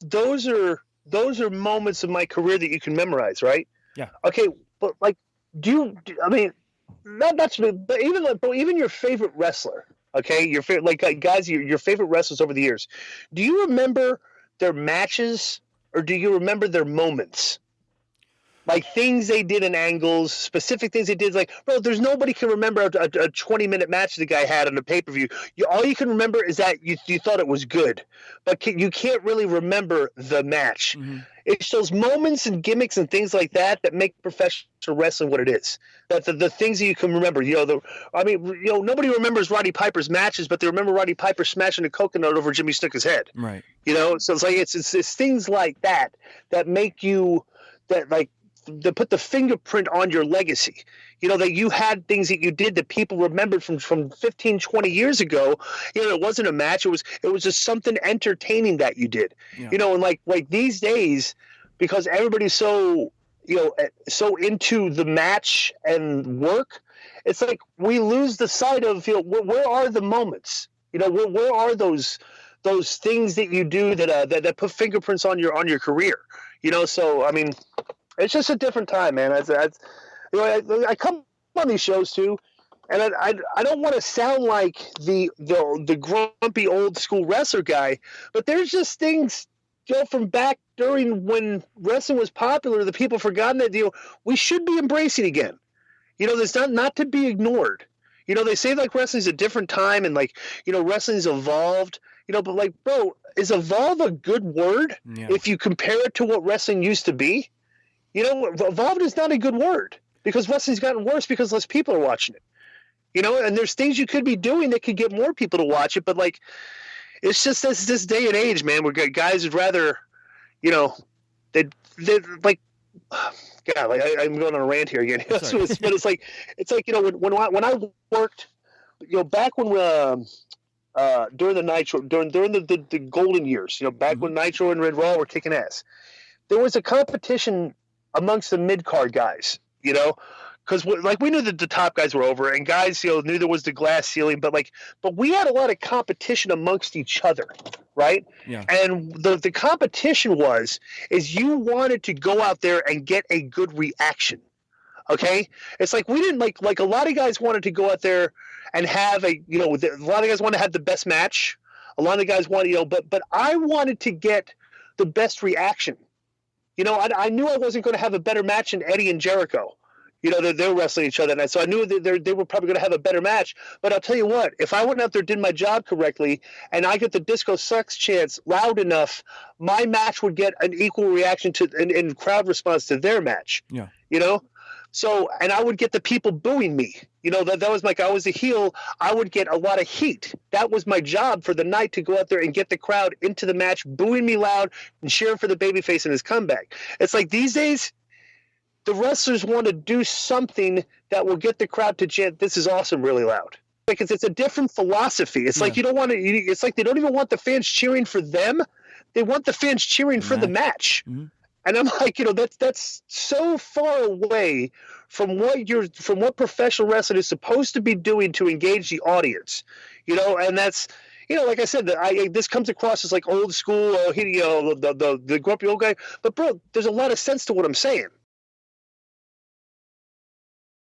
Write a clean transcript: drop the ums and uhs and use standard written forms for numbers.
those are moments of my career that you can memorize, right? Yeah. Okay, but like, I mean, not but even your favorite wrestler, okay, your favorite guys, your favorite wrestlers over the years, do you remember their matches or do you remember their moments? Like things they did in angles, specific things they did. Like, bro, there's nobody can remember a 20-minute match the guy had on the pay per view. All you can remember is that you thought it was good, but you can't really remember the match. Mm-hmm. It's those moments and gimmicks and things like that that make professional wrestling what it is. That the things that you can remember. Nobody remembers Roddy Piper's matches, but they remember Roddy Piper smashing a coconut over Jimmy Snuka's head. Right. So it's like it's things like that that make you that put the fingerprint on your legacy. That you had things that you did that people remembered from 15, 20 years ago. It wasn't a match. It was just something entertaining that you did. Yeah. And like these days, because everybody's so into the match and work, it's like we lose the sight of where are the moments? Where are those things that you do that put fingerprints on your career? So I mean, it's just a different time, man. I come on these shows too, and I don't want to sound like the grumpy old school wrestler guy, but there's just things from back during when wrestling was popular that people forgotten that we should be embracing again. There's not to be ignored. They say like wrestling's a different time and wrestling's evolved. But like, bro, is evolve a good word if you compare it to what wrestling used to be? Evolved is not a good word because wrestling's gotten worse because less people are watching it. And there's things you could be doing that could get more people to watch it, but like, it's just this day and age, man, where guys would rather, they like, God, like I'm going on a rant here again. But it's like when I worked, back when during the Nitro, during the golden years, back when Nitro and Red Raw were kicking ass, there was a competition amongst the mid-card guys, because we knew that the top guys were over and guys, knew there was the glass ceiling, but we had a lot of competition amongst each other, right? Yeah. And the competition is you wanted to go out there and get a good reaction, okay? It's like we didn't like a lot of guys wanted to go out there and have a lot of guys wanted to have the best match. A lot of guys wanted, but I wanted to get the best reaction. I knew I wasn't going to have a better match than Eddie and Jericho. They're wrestling each other, and so I knew that they were probably going to have a better match. But I'll tell you what, if I went out there, did my job correctly, and I get the Disco Sucks chants loud enough, my match would get an equal reaction to and crowd response to their match. Yeah. So, and I would get the people booing me. That was like I was a heel. I would get a lot of heat. That was my job for the night, to go out there and get the crowd into the match, booing me loud and cheering for the babyface in his comeback. It's like these days, the wrestlers want to do something that will get the crowd to chant, "This is awesome," really loud. Because it's a different philosophy. It's like you don't want to. It's like they don't even want the fans cheering for them. They want the fans cheering for the match. Mm-hmm. And I'm like, that's so far away from what professional wrestling is supposed to be doing to engage the audience, and that's, like I said, this comes across as like old school, the grumpy old guy, but bro, there's a lot of sense to what I'm saying.